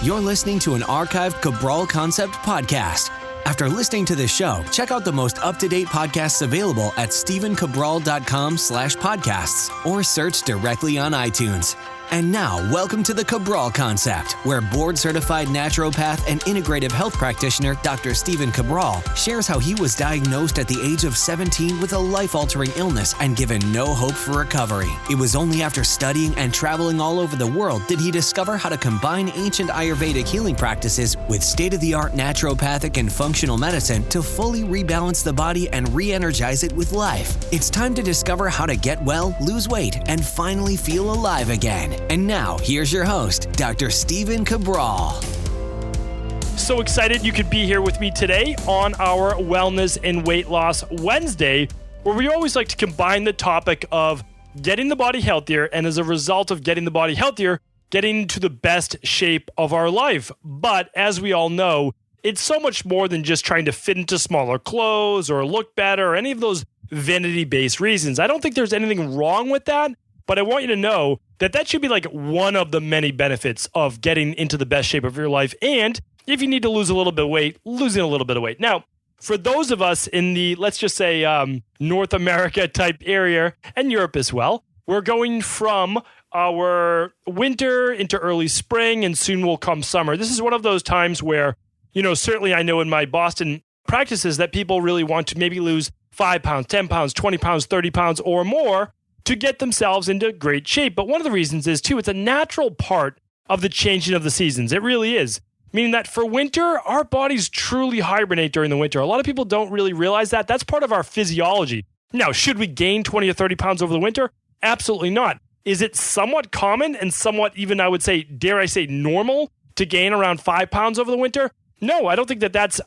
You're listening to an archived Cabral Concept podcast. After listening to this show, check out the most up-to-date podcasts available at stephencabral.com/podcasts or search directly on iTunes. And now, welcome to the Cabral Concept, where board-certified naturopath and integrative health practitioner Dr. Stephen Cabral shares how he was diagnosed at the age of 17 with a life-altering illness and given no hope for recovery. It was only after studying and traveling all over the world did he discover how to combine ancient Ayurvedic healing practices with state-of-the-art naturopathic and functional medicine to fully rebalance the body and re-energize it with life. It's time to discover how to get well, lose weight, and finally feel alive again. And now, here's your host, Dr. Stephen Cabral. So excited you could be here with me today on our Wellness and Weight Loss Wednesday, where we always like to combine the topic of getting the body healthier, and as a result of getting the body healthier, getting into the best shape of our life. But as we all know, it's so much more than just trying to fit into smaller clothes or look better or any of those vanity-based reasons. I don't think there's anything wrong with that, but I want you to know that should be like one of the many benefits of getting into the best shape of your life. And if you need to lose a little bit of weight, losing a little bit of weight. Now, for those of us in the, let's just say, North America type area and Europe as well, we're going from our winter into early spring, and soon will come summer. This is one of those times where, certainly I know in my Boston practices that people really want to maybe lose 5 pounds, 10 pounds, 20 pounds, 30 pounds or more to get themselves into great shape. But one of the reasons is, too, it's a natural part of the changing of the seasons. It really is. Meaning that for winter, our bodies truly hibernate during the winter. A lot of people don't really realize that. That's part of our physiology. Now, should we gain 20 or 30 pounds over the winter? Absolutely not. Is it somewhat common and somewhat even, I would say, dare I say, normal to gain around 5 pounds over the winter? No, I don't think that that's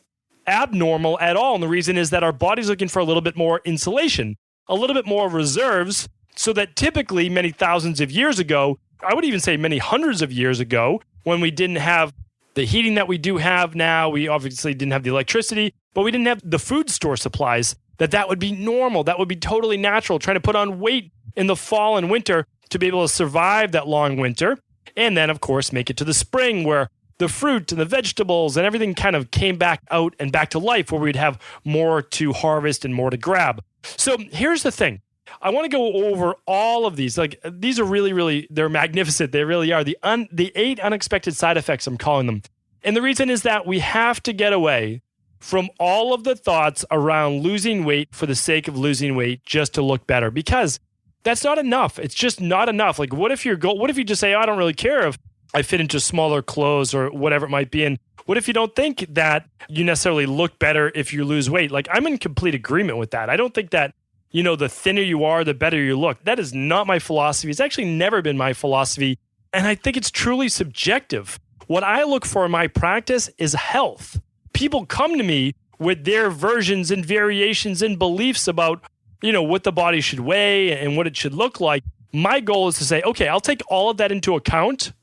abnormal at all. And the reason is that our body's looking for a little bit more insulation, a little bit more reserves, so that typically many thousands of years ago, I would even say many hundreds of years ago, when we didn't have the heating that we do have now, we obviously didn't have the electricity, but we didn't have the food store supplies, that would be normal. That would be totally natural, trying to put on weight in the fall and winter to be able to survive that long winter. And then, of course, make it to the spring where the fruit and the vegetables and everything kind of came back out and back to life, where we'd have more to harvest and more to grab. So here's the thing. I want to go over all of these. Like, these are really, really, they're magnificent. They really are. The 8 unexpected side effects, I'm calling them. And the reason is that we have to get away from all of the thoughts around losing weight for the sake of losing weight just to look better, because that's not enough. It's just not enough. Like, what if you just say, I don't really care if I fit into smaller clothes or whatever it might be. And what if you don't think that you necessarily look better if you lose weight? Like, I'm in complete agreement with that. I don't think that, the thinner you are, the better you look. That is not my philosophy. It's actually never been my philosophy. And I think it's truly subjective. What I look for in my practice is health. People come to me with their versions and variations and beliefs about, what the body should weigh and what it should look like. My goal is to say, okay, I'll take all of that into account,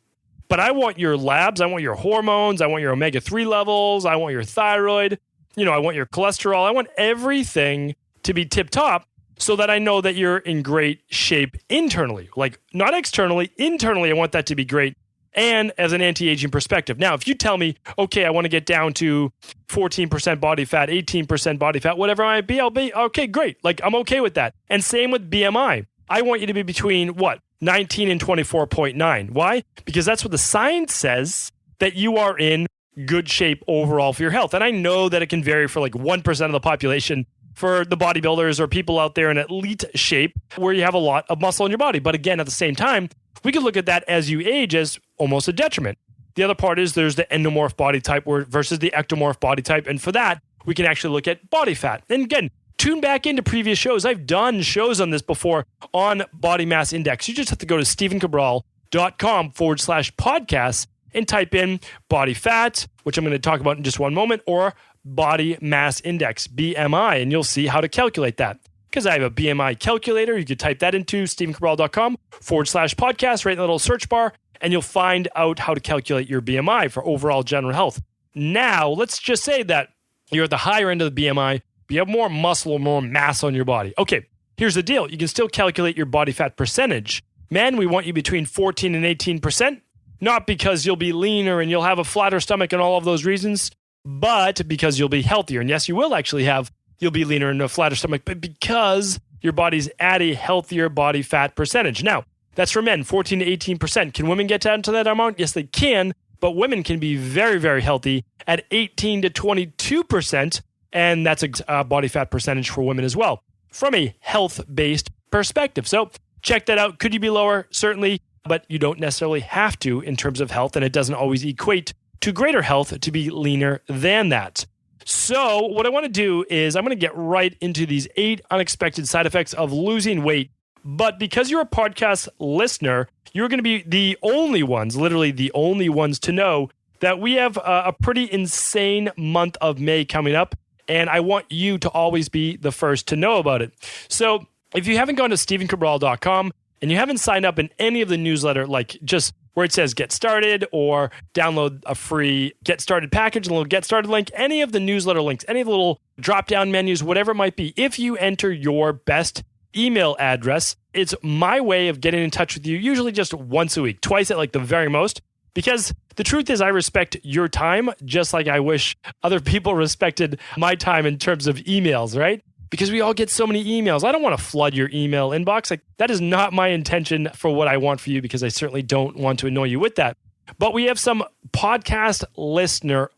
but I want your labs, I want your hormones, I want your omega-3 levels, I want your thyroid, I want your cholesterol, I want everything to be tip-top, so that I know that you're in great shape internally. Like, not externally, internally, I want that to be great. And as an anti-aging perspective. Now, if you tell me, okay, I want to get down to 14% body fat, 18% body fat, whatever it might be, I'll be, okay, great. Like, I'm okay with that. And same with BMI. I want you to be between, 19 and 24.9. Why? Because that's what the science says, that you are in good shape overall for your health. And I know that it can vary for like 1% of the population, for the bodybuilders or people out there in elite shape where you have a lot of muscle in your body. But again, at the same time, we could look at that as you age as almost a detriment. The other part is there's the endomorph body type versus the ectomorph body type. And for that, we can actually look at body fat. And again, tune back into previous shows. I've done shows on this before on body mass index. You just have to go to stephencabral.com/podcasts and type in body fat, which I'm going to talk about in just one moment, or body mass index, BMI, and you'll see how to calculate that. Because I have a BMI calculator. You could type that into stephencabral.com/podcast, right in the little search bar, and you'll find out how to calculate your BMI for overall general health. Now, let's just say that you're at the higher end of the BMI, but you have more muscle or more mass on your body. Okay, here's the deal. You can still calculate your body fat percentage. Men, we want you between 14 and 18%. not because you'll be leaner and you'll have a flatter stomach and all of those reasons, but because you'll be healthier. And yes, you will actually you'll be leaner and a flatter stomach, but because your body's at a healthier body fat percentage. Now, that's for men, 14 to 18%. Can women get down to that amount? Yes, they can, but women can be very, very healthy at 18 to 22%, and that's a body fat percentage for women as well, from a health-based perspective. So check that out. Could you be lower? Certainly, but you don't necessarily have to in terms of health, and it doesn't always equate to greater health to be leaner than that. So what I want to do is I'm going to get right into these 8 unexpected side effects of losing weight. But because you're a podcast listener, you're going to be the only ones, literally the only ones to know that we have a pretty insane month of May coming up. And I want you to always be the first to know about it. So if you haven't gone to StephenCabral.com and you haven't signed up in any of the newsletter, like just where it says get started or download a free get started package, a little get started link, any of the newsletter links, any of the little drop down menus, whatever it might be, if you enter your best email address, it's my way of getting in touch with you, usually just once a week, twice at like the very most, because the truth is I respect your time just like I wish other people respected my time in terms of emails, right? Because we all get so many emails. I don't want to flood your email inbox. Like, that is not my intention for what I want for you, because I certainly don't want to annoy you with that. But we have some podcast listener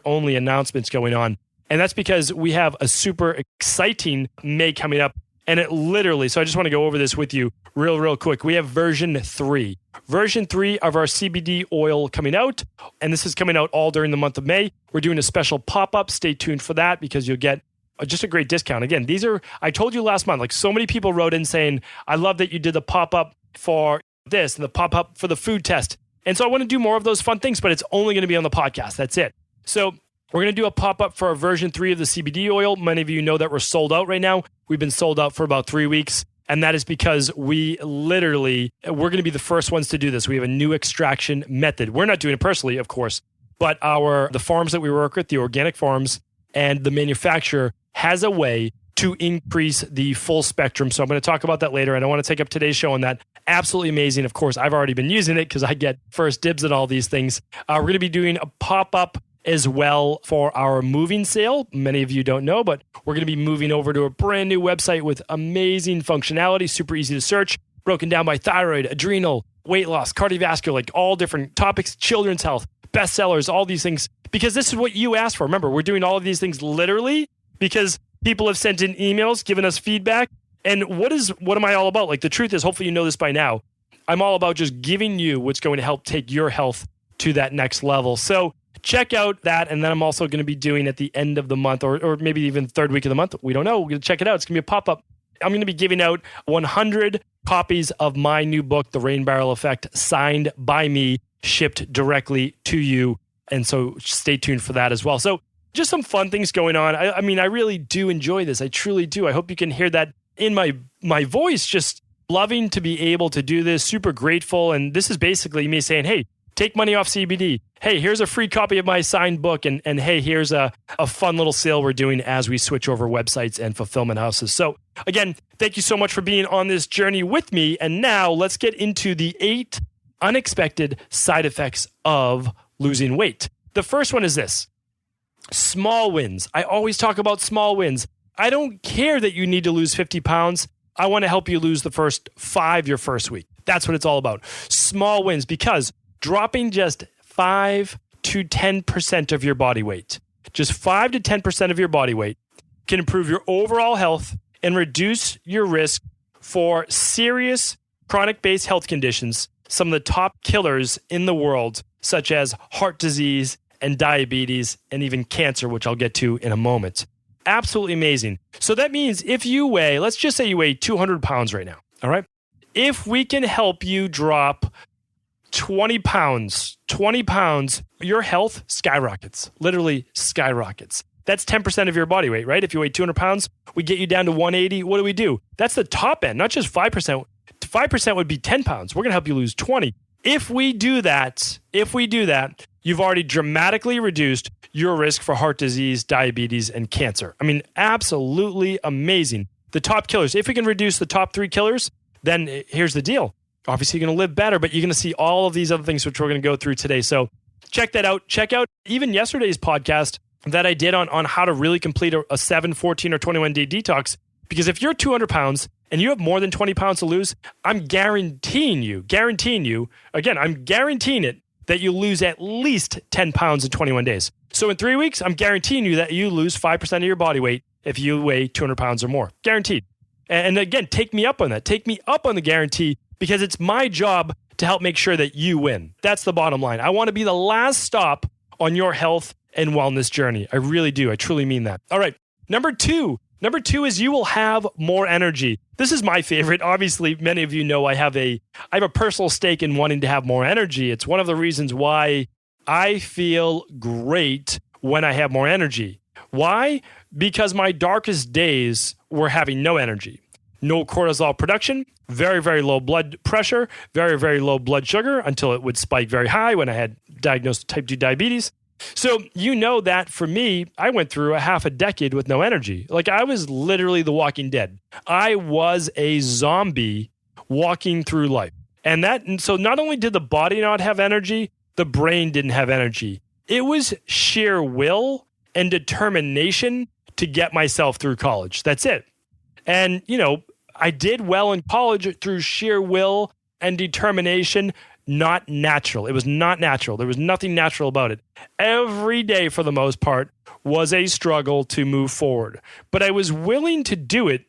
only announcements going on. And that's because we have a super exciting May coming up. And it literally, so I just want to go over this with you real quick. We have version 3 of our CBD oil coming out. And this is coming out all during the month of May. We're doing a special pop-up. Stay tuned for that, because you'll get just a great discount. Again, these are, I told you last month, like so many people wrote in saying, I love that you did the pop-up for this and the pop-up for the food test. And so I want to do more of those fun things, but it's only going to be on the podcast. That's it. So we're going to do a pop-up for our version 3 of the CBD oil. Many of you know that we're sold out right now. We've been sold out for about 3 weeks. And that is because we're going to be the first ones to do this. We have a new extraction method. We're not doing it personally, of course, but the farms that we work with, the organic farms and the manufacturer, has a way to increase the full spectrum. So I'm going to talk about that later. I don't want to take up today's show on that. Absolutely amazing. Of course, I've already been using it because I get first dibs at all these things. We're going to be doing a pop-up as well for our moving sale. Many of you don't know, but we're going to be moving over to a brand new website with amazing functionality, super easy to search, broken down by thyroid, adrenal, weight loss, cardiovascular, like all different topics, children's health, bestsellers, all these things, because this is what you asked for. Remember, we're doing all of these things literally because people have sent in emails, given us feedback. And what am I all about? Like, the truth is, hopefully you know this by now, I'm all about just giving you what's going to help take your health to that next level. So check out that. And then I'm also going to be doing at the end of the month, or maybe even third week of the month. We don't know. We're going to check it out. It's going to be a pop-up. I'm going to be giving out 100 copies of my new book, The Rain Barrel Effect, signed by me, shipped directly to you. And so stay tuned for that as well. So just some fun things going on. I mean, I really do enjoy this. I truly do. I hope you can hear that in my voice, just loving to be able to do this, super grateful. And this is basically me saying, hey, take money off CBD. Hey, here's a free copy of my signed book. And hey, here's a fun little sale we're doing as we switch over websites and fulfillment houses. So again, thank you so much for being on this journey with me. And now let's get into the 8 unexpected side effects of losing weight. The first one is this: small wins. I always talk about small wins. I don't care that you need to lose 50 pounds. I want to help you lose the first 5 your first week. That's what it's all about. Small wins, because dropping just 5 to 10% of your body weight, just 5 to 10% of your body weight, can improve your overall health and reduce your risk for serious chronic-based health conditions, some of the top killers in the world, such as heart disease and diabetes and even cancer, which I'll get to in a moment. Absolutely amazing. So that means if you weigh, let's just say you weigh 200 pounds right now, all right? If we can help you drop 20 pounds, your health skyrockets, literally skyrockets. That's 10% of your body weight, right? If you weigh 200 pounds, we get you down to 180. What do? That's the top end, not just 5%. 5% would be 10 pounds. We're going to help you lose 20. If we do that, you've already dramatically reduced your risk for heart disease, diabetes, and cancer. I mean, absolutely amazing. The top killers, if we can reduce the top 3 killers, then here's the deal. Obviously, you're going to live better, but you're going to see all of these other things which we're going to go through today. So check that out. Check out even yesterday's podcast that I did on how to really complete a 7, 14, or 21-day detox. Because if you're 200 pounds and you have more than 20 pounds to lose, I'm guaranteeing you, again, I'm guaranteeing it, that you lose at least 10 pounds in 21 days. So in 3 weeks, I'm guaranteeing you that you lose 5% of your body weight if you weigh 200 pounds or more. Guaranteed. And again, take me up on that. Take me up on the guarantee, because it's my job to help make sure that you win. That's the bottom line. I want to be the last stop on your health and wellness journey. I really do. I truly mean that. All right. Number two is you will have more energy. This is my favorite. Obviously, many of you know I have a personal stake in wanting to have more energy. It's one of the reasons why I feel great when I have more energy. Why? Because my darkest days were having no energy. No cortisol production, very, very low blood pressure, very, very low blood sugar until it would spike very high when I had diagnosed type 2 diabetes. So you know that for me, I went through a half a decade with no energy. Like I was literally the Walking Dead. I was a zombie walking through life. And so not only did the body not have energy, the brain didn't have energy. It was sheer will and determination to get myself through college. That's it. And, I did well in college through sheer will and determination, not natural. It was not natural. There was nothing natural about it. Every day, for the most part, was a struggle to move forward. But I was willing to do it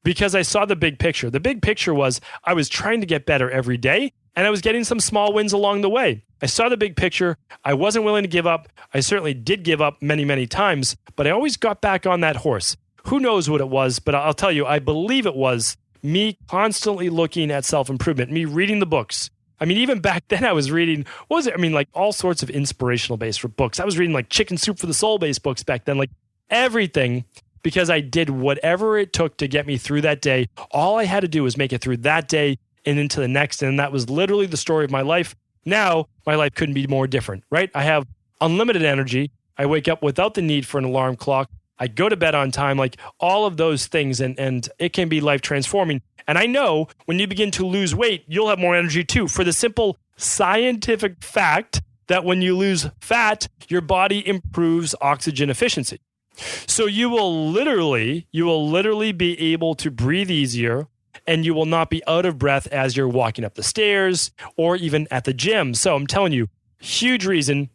because I saw the big picture. The big picture was I was trying to get better every day, and I was getting some small wins along the way. I saw the big picture. I wasn't willing to give up. I certainly did give up many, many times, but I always got back on that horse. Who knows what it was, but I'll tell you, I believe it was me constantly looking at self-improvement, me reading the books. I mean, even back then I was reading, what was it? I mean, like all sorts of inspirational based books. I was reading like Chicken Soup for the Soul based books back then, like everything, because I did whatever it took to get me through that day. All I had to do was make it through that day and into the next. And that was literally the story of my life. Now, my life couldn't be more different, right? I have unlimited energy. I wake up without the need for an alarm clock. I go to bed on time, like all of those things, and it can be life transforming. And I know when you begin to lose weight, you'll have more energy too, for the simple scientific fact that when you lose fat, your body improves oxygen efficiency. So you will literally be able to breathe easier, and you will not be out of breath as you're walking up the stairs or even at the gym. So I'm telling you, huge reason,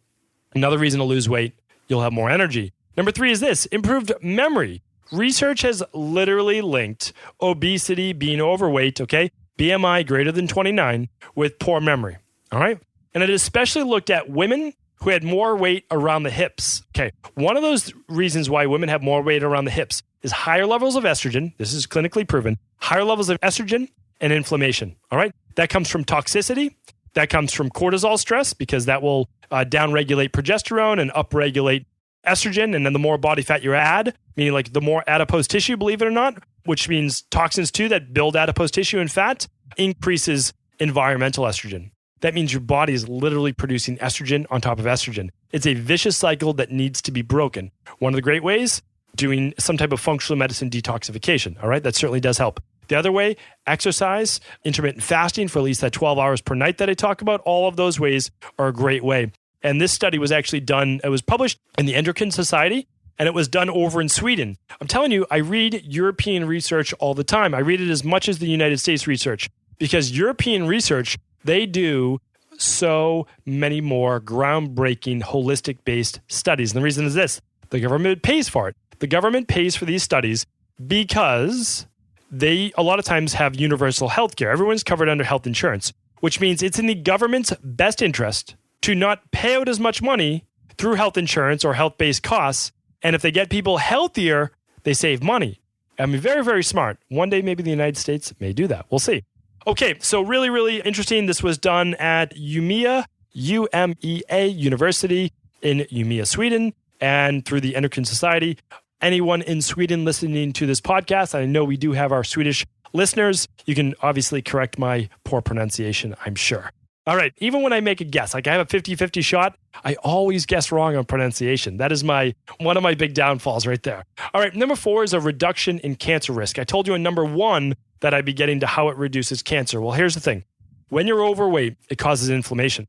another reason to lose weight, you'll have more energy. Number 3 is this, improved memory. Research has literally linked obesity, being overweight, BMI greater than 29, with poor memory, all right? And it especially looked at women who had more weight around the hips. Okay, one of those reasons why women have more weight around the hips is higher levels of estrogen. This is clinically proven. Higher levels of estrogen and inflammation, all right? That comes from toxicity. That comes from cortisol stress, because that will downregulate progesterone and upregulate estrogen, and then the more body fat you add, meaning like the more adipose tissue, believe it or not, which means toxins too that build adipose tissue and fat, increases environmental estrogen. That means your body is literally producing estrogen on top of estrogen. It's a vicious cycle that needs to be broken. One of the great ways, doing some type of functional medicine detoxification, all right? That certainly does help. The other way, exercise, intermittent fasting for at least that 12 hours per night that I talk about, all of those ways are a great way. And this study was actually done, it was published in the Endocrine Society, and it was done over in Sweden. I'm telling you, I read European research all the time. I read it as much as the United States research, because European research, they do so many more groundbreaking, holistic-based studies. And the reason is this, the government pays for it. The government pays for these studies because they, a lot of times, have universal health care. Everyone's covered under health insurance, which means it's in the government's best interest to not pay out as much money through health insurance or health-based costs. And if they get people healthier, they save money. I mean, very, very smart. One day, maybe the United States may do that. We'll see. Okay, so really, really interesting. This was done at Umea University in Umea, Sweden, and through the Endocrine Society. Anyone in Sweden listening to this podcast, I know we do have our Swedish listeners. You can obviously correct my poor pronunciation, I'm sure. All right, even when I make a guess, like I have a 50-50 shot, I always guess wrong on pronunciation. That is one of my big downfalls right there. All right, number 4 is a reduction in cancer risk. I told you in number 1 that I'd be getting to how it reduces cancer. Well, here's the thing. when you're overweight, it causes inflammation.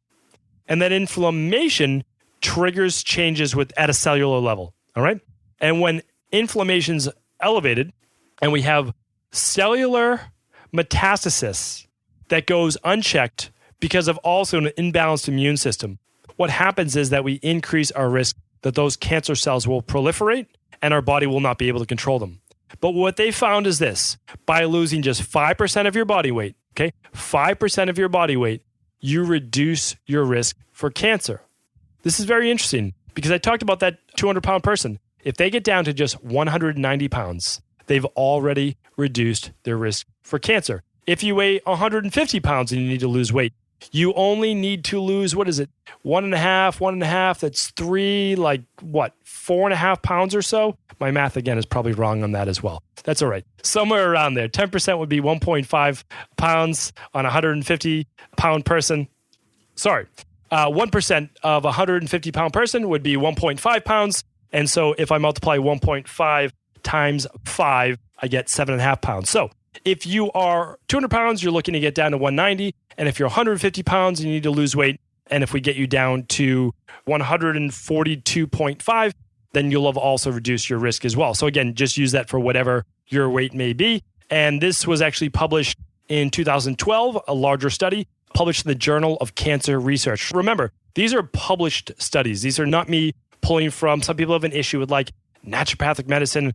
And that inflammation triggers changes at a cellular level, all right? And when inflammation's elevated and we have cellular metastasis that goes unchecked because of also an imbalanced immune system, what happens is that we increase our risk that those cancer cells will proliferate and our body will not be able to control them. But what they found is this: by losing just 5% of your body weight, okay, 5% of your body weight, you reduce your risk for cancer. This is very interesting because I talked about that 200-pound person. If they get down to just 190 pounds, they've already reduced their risk for cancer. If you weigh 150 pounds and you need to lose weight, you only need to lose, what is it? 1.5, that's 3, 4.5 pounds or so. My math, again, is probably wrong on that as well. That's all right. Somewhere around there. 10% would be 1.5 pounds on a 150-pound person. Sorry. 1% of a 150-pound person would be 1.5 pounds. And so if I multiply 1.5 times 5, I get 7.5 pounds. So if you are 200 pounds, you're looking to get down to 190. And if you're 150 pounds and you need to lose weight, and if we get you down to 142.5, then you'll have also reduced your risk as well. So again, just use that for whatever your weight may be. And this was actually published in 2012, a larger study published in the Journal of Cancer Research. Remember, these are published studies. These are not me pulling from. Some people have an issue with naturopathic medicine.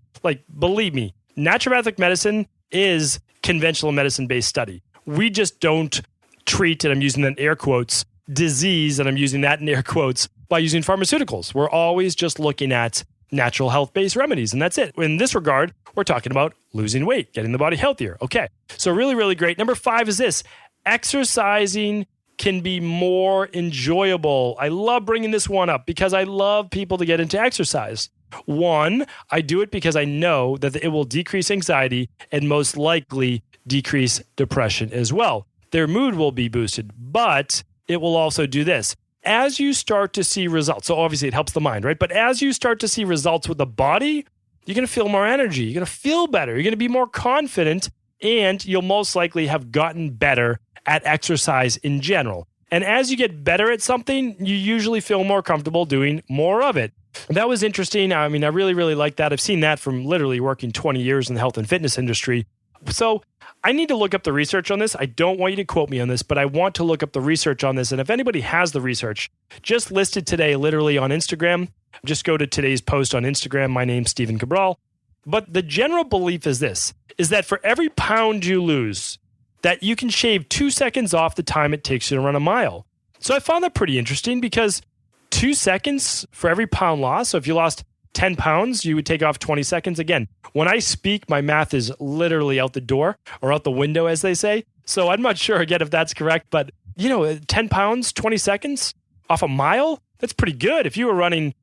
Believe me, naturopathic medicine is conventional medicine-based study. We just don't treat, and I'm using that in air quotes, disease, and I'm using that in air quotes, by using pharmaceuticals. We're always just looking at natural health-based remedies, and that's it. In this regard, we're talking about losing weight, getting the body healthier. Okay, so really, really great. Number 5 is this: exercising can be more enjoyable. I love bringing this one up because I love people to get into exercise. One, I do it because I know that it will decrease anxiety and most likely decrease depression as well. Their mood will be boosted, but it will also do this. As you start to see results, so obviously it helps the mind, right? But as you start to see results with the body, you're going to feel more energy. You're going to feel better. You're going to be more confident, and you'll most likely have gotten better at exercise in general. And as you get better at something, you usually feel more comfortable doing more of it. And that was interesting. I mean, I really, really like that. I've seen that from literally working 20 years in the health and fitness industry. So I need to look up the research on this. I don't want you to quote me on this, but I want to look up the research on this. And if anybody has the research, just listed today literally on Instagram. Just go to today's post on Instagram. My name's Stephen Cabral. But the general belief is this, is that for every pound you lose, that you can shave 2 seconds off the time it takes you to run a mile. So I found that pretty interesting because 2 seconds for every pound lost. So if you lost 10 pounds, you would take off 20 seconds. Again, when I speak, my math is literally out the door or out the window, as they say. So I'm not sure, again, if that's correct. But, 10 pounds, 20 seconds off a mile, that's pretty good. If you were running,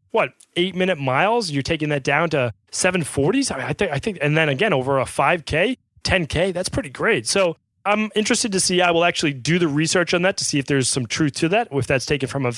8-minute miles, you're taking that down to 740s. I think, and then again, over a 5K, 10K, that's pretty great. So I'm interested to see. I will actually do the research on that to see if there's some truth to that, or if that's taken from a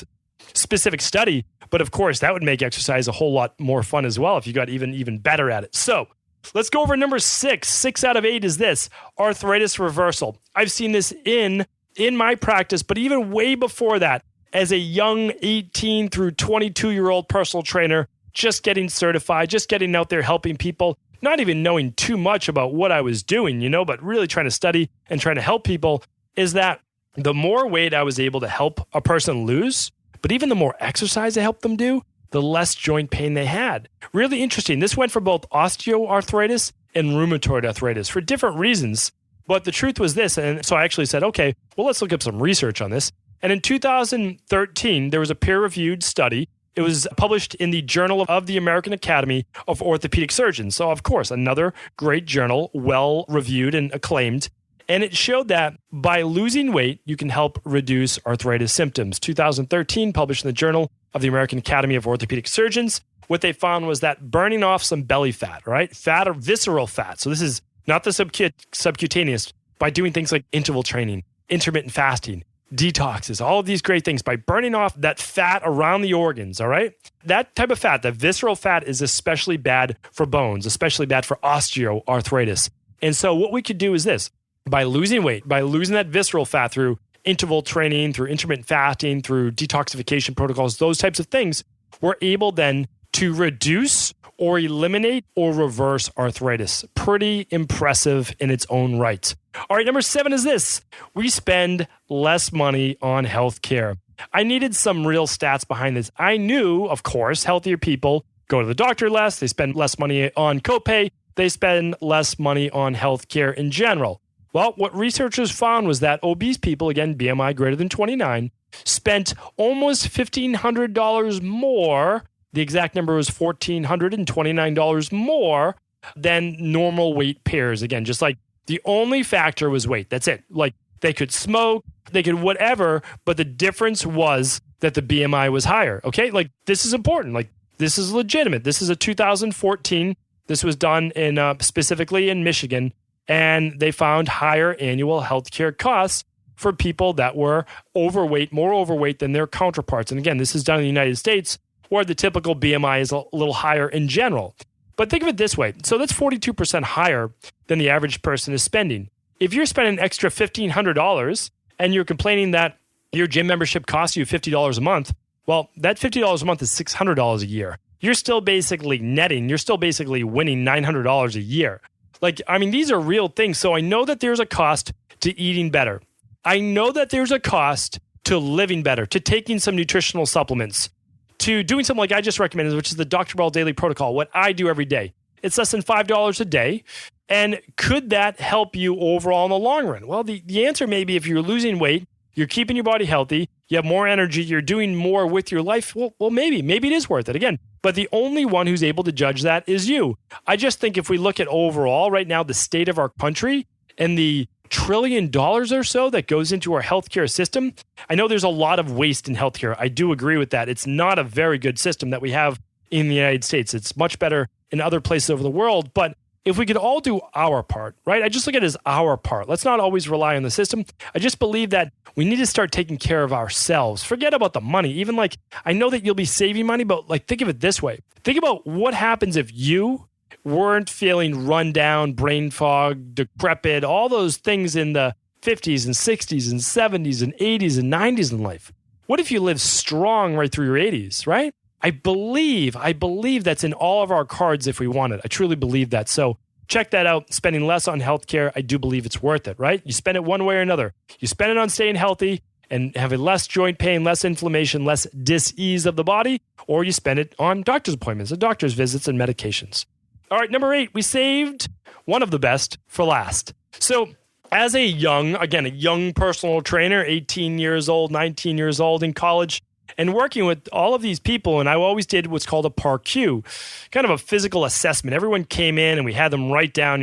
specific study. But of course, that would make exercise a whole lot more fun as well if you got even better at it. So let's go over number 6. 6 out of 8 is this: arthritis reversal. I've seen this in my practice, but even way before that, as a young 18 through 22-year-old personal trainer, just getting certified, just getting out there helping people, not even knowing too much about what I was doing, but really trying to study and trying to help people, is that the more weight I was able to help a person lose, but even the more exercise I helped them do, the less joint pain they had. Really interesting. This went for both osteoarthritis and rheumatoid arthritis for different reasons. But the truth was this. And so I actually said, okay, well, let's look up some research on this. And in 2013, there was a peer-reviewed study. It was published in the Journal of the American Academy of Orthopedic Surgeons. So, of course, another great journal, well-reviewed and acclaimed. And it showed that by losing weight, you can help reduce arthritis symptoms. 2013, published in the Journal of the American Academy of Orthopedic Surgeons. What they found was that burning off some belly fat, right? Fat or visceral fat. So this is not the subcutaneous, by doing things like interval training, intermittent fasting, detoxes, all of these great things, by burning off that fat around the organs, all right? That type of fat, that visceral fat, is especially bad for bones, especially bad for osteoarthritis. And so what we could do is this: by losing weight, by losing that visceral fat through interval training, through intermittent fasting, through detoxification protocols, those types of things, we're able then to reduce or eliminate or reverse arthritis. Pretty impressive in its own right. All right, number 7 is this. We spend less money on healthcare. I needed some real stats behind this. I knew, of course, healthier people go to the doctor less, they spend less money on copay, they spend less money on healthcare in general. Well, what researchers found was that obese people, again, BMI greater than 29, spent almost $1,500 more. The exact number was $1,429 more than normal weight pairs. Again, just like the only factor was weight. That's it. Like they could smoke, they could whatever, but the difference was that the BMI was higher. Okay, like this is important. Like this is legitimate. This is a 2014. This was done in specifically in Michigan, and they found higher annual healthcare costs for people that were overweight, more overweight than their counterparts. And again, this is done in the United States, where the typical BMI is a little higher in general. But think of it this way. So that's 42% higher than the average person is spending. If you're spending an extra $1,500 and you're complaining that your gym membership costs you $50 a month, well, that $50 a month is $600 a year. You're still basically netting. You're still basically winning $900 a year. Like, I mean, these are real things. So I know that there's a cost to eating better. I know that there's a cost to living better, to taking some nutritional supplements, to doing something like I just recommended, which is the Dr. Cabral Daily Protocol, what I do every day. It's less than $5 a day. And could that help you overall in the long run? Well, the answer may be if you're losing weight, you're keeping your body healthy, you have more energy, you're doing more with your life, well, maybe it is worth it. Again, but the only one who's able to judge that is you. I just think if we look at overall right now, the state of our country and the $1 trillion or so that goes into our healthcare system, I know there's a lot of waste in healthcare. I do agree with that. It's not a very good system that we have in the United States. It's much better in other places over the world. But if we could all do our part, right? I just look at it as our part. Let's not always rely on the system. I just believe that we need to start taking care of ourselves. Forget about the money. Even like, I know that you'll be saving money, but like, think of it this way. Think about what happens if you weren't feeling run down, brain fog, decrepit, all those things in the 50s and 60s and 70s and 80s and 90s in life. What if you live strong right through your 80s, right? I believe that's in all of our cards if we want it. I truly believe that. So check that out. Spending less on healthcare, I do believe it's worth it, right? You spend it one way or another. You spend it on staying healthy and having less joint pain, less inflammation, less dis-ease of the body, or you spend it on doctor's appointments and doctor's visits and medications. All right, number 8, we saved one of the best for last. So as a young personal trainer, 18 years old, 19 years old in college, and working with all of these people, and I always did what's called a PAR-Q, kind of a physical assessment. Everyone came in and we had them write down,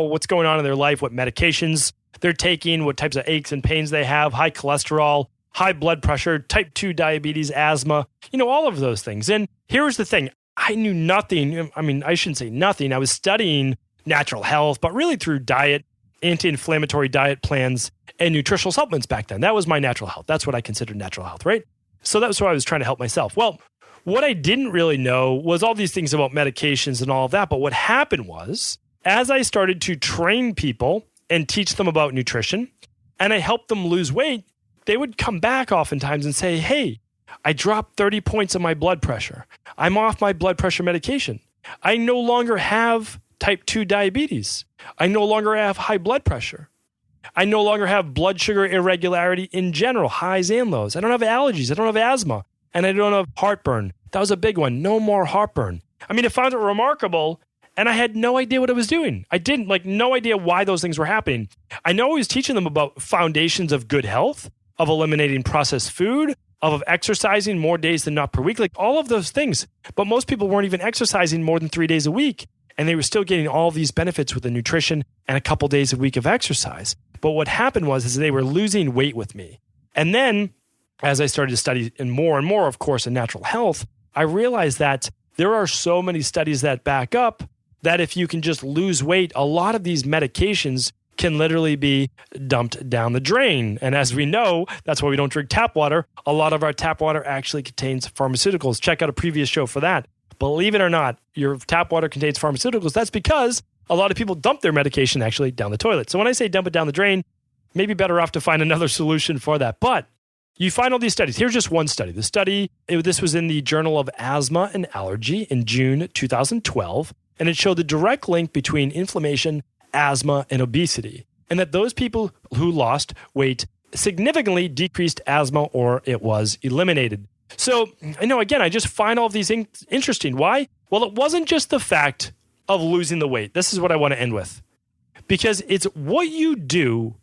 what's going on in their life, what medications they're taking, what types of aches and pains they have, high cholesterol, high blood pressure, type 2 diabetes, asthma, all of those things. And here's the thing. I knew nothing. I mean, I shouldn't say nothing. I was studying natural health, but really through diet, anti-inflammatory diet plans, and nutritional supplements back then. That was my natural health. That's what I considered natural health, right? So that was why I was trying to help myself. Well, what I didn't really know was all these things about medications and all of that. But what happened was, as I started to train people and teach them about nutrition, and I helped them lose weight, they would come back oftentimes and say, hey, I dropped 30 points on my blood pressure. I'm off my blood pressure medication. I no longer have type 2 diabetes. I no longer have high blood pressure. I no longer have blood sugar irregularity in general, highs and lows. I don't have allergies. I don't have asthma. And I don't have heartburn. That was a big one. No more heartburn. I mean, I found it remarkable, and I had no idea what I was doing. I didn't, no idea why those things were happening. I know I was teaching them about foundations of good health, of eliminating processed food, of exercising more days than not per week, all of those things. But most people weren't even exercising more than 3 days a week. And they were still getting all these benefits with the nutrition and a couple days a week of exercise. But what happened was they were losing weight with me. And then as I started to study and more, of course, in natural health, I realized that there are so many studies that back up that if you can just lose weight, a lot of these medications can literally be dumped down the drain. And as we know, that's why we don't drink tap water. A lot of our tap water actually contains pharmaceuticals. Check out a previous show for that. Believe it or not, your tap water contains pharmaceuticals. That's because a lot of people dump their medication actually down the toilet. So when I say dump it down the drain, maybe better off to find another solution for that. But you find all these studies. Here's just one study. This was in the Journal of Asthma and Allergy in June 2012, and it showed the direct link between inflammation, asthma, and obesity, and that those people who lost weight significantly decreased asthma or it was eliminated. So, I just find all of these things interesting. Why? Well, it wasn't just the fact of losing the weight. This is what I want to end with. Because it's what you do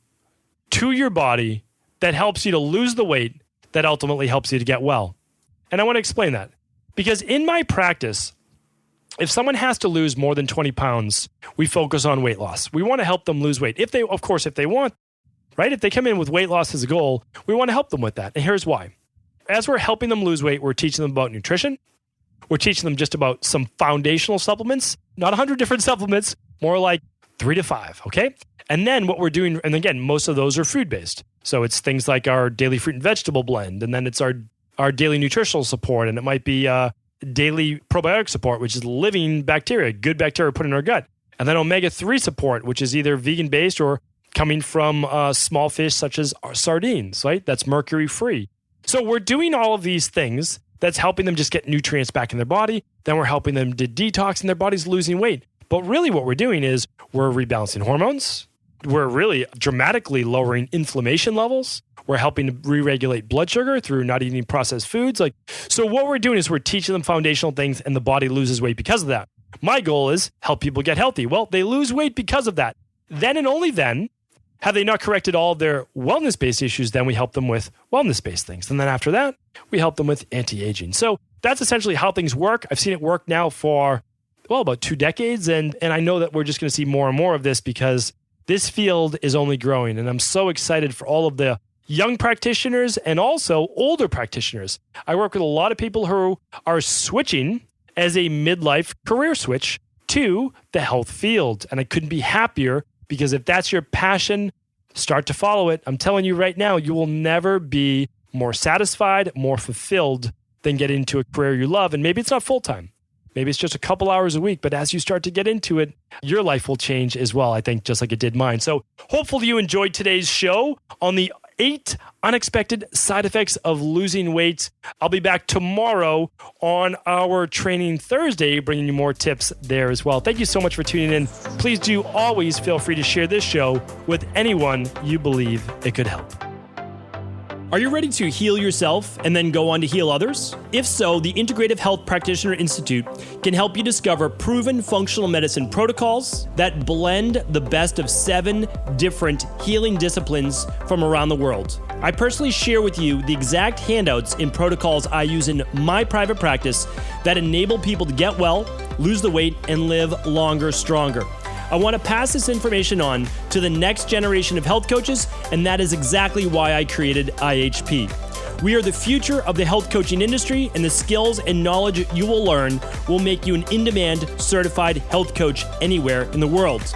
to your body that helps you to lose the weight that ultimately helps you to get well. And I want to explain that. Because in my practice, if someone has to lose more than 20 pounds, we focus on weight loss. We want to help them lose weight. If they want, right? If they come in with weight loss as a goal, we want to help them with that. And here's why. As we're helping them lose weight, we're teaching them about nutrition. We're teaching them just about some foundational supplements, not 100 different supplements, more like 3 to 5, okay? And then what we're doing, and again, most of those are food-based. So it's things like our daily fruit and vegetable blend, and then it's our daily nutritional support, and it might be daily probiotic support, which is living bacteria, good bacteria put in our gut. And then omega-3 support, which is either vegan-based or coming from small fish such as sardines, right? That's mercury-free. So we're doing all of these things that's helping them just get nutrients back in their body. Then we're helping them to detox and their body's losing weight. But really what we're doing is we're rebalancing hormones. We're really dramatically lowering inflammation levels. We're helping to re-regulate blood sugar through not eating processed foods. So what we're doing is we're teaching them foundational things and the body loses weight because of that. My goal is help people get healthy. Well, they lose weight because of that. Then and only then have they not corrected all of their wellness-based issues, then we help them with wellness-based things. And then after that, we help them with anti-aging. So that's essentially how things work. I've seen it work now for, about 2 decades. And I know that we're just going to see more and more of this because this field is only growing. And I'm so excited for all of the young practitioners and also older practitioners. I work with a lot of people who are switching as a midlife career switch to the health field. And I couldn't be happier because if that's your passion, start to follow it. I'm telling you right now, you will never be more satisfied, more fulfilled than get into a career you love. And maybe it's not full-time. Maybe it's just a couple hours a week. But as you start to get into it, your life will change as well, I think, just like it did mine. So hopefully you enjoyed today's show on the 8 unexpected side effects of losing weight. I'll be back tomorrow on our Training Thursday, bringing you more tips there as well. Thank you so much for tuning in. Please do always feel free to share this show with anyone you believe it could help. Are you ready to heal yourself and then go on to heal others? If so, the Integrative Health Practitioner Institute can help you discover proven functional medicine protocols that blend the best of 7 different healing disciplines from around the world. I personally share with you the exact handouts and protocols I use in my private practice that enable people to get well, lose the weight, and live longer, stronger. I want to pass this information on to the next generation of health coaches, and that is exactly why I created IHP. We are the future of the health coaching industry, and the skills and knowledge you will learn will make you an in-demand certified health coach anywhere in the world.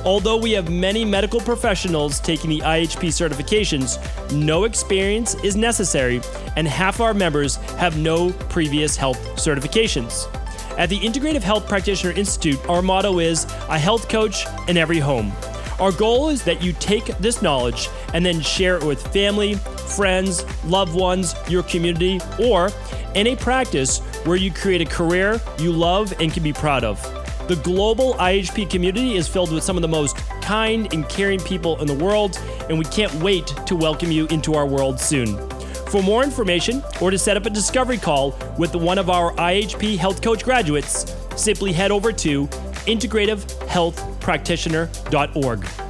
Although we have many medical professionals taking the IHP certifications, no experience is necessary, and half our members have no previous health certifications. At the Integrative Health Practitioner Institute, our motto is a health coach in every home. Our goal is that you take this knowledge and then share it with family, friends, loved ones, your community, or in a practice where you create a career you love and can be proud of. The global IHP community is filled with some of the most kind and caring people in the world, and we can't wait to welcome you into our world soon. For more information or to set up a discovery call with one of our IHP Health Coach graduates, simply head over to integrativehealthpractitioner.org.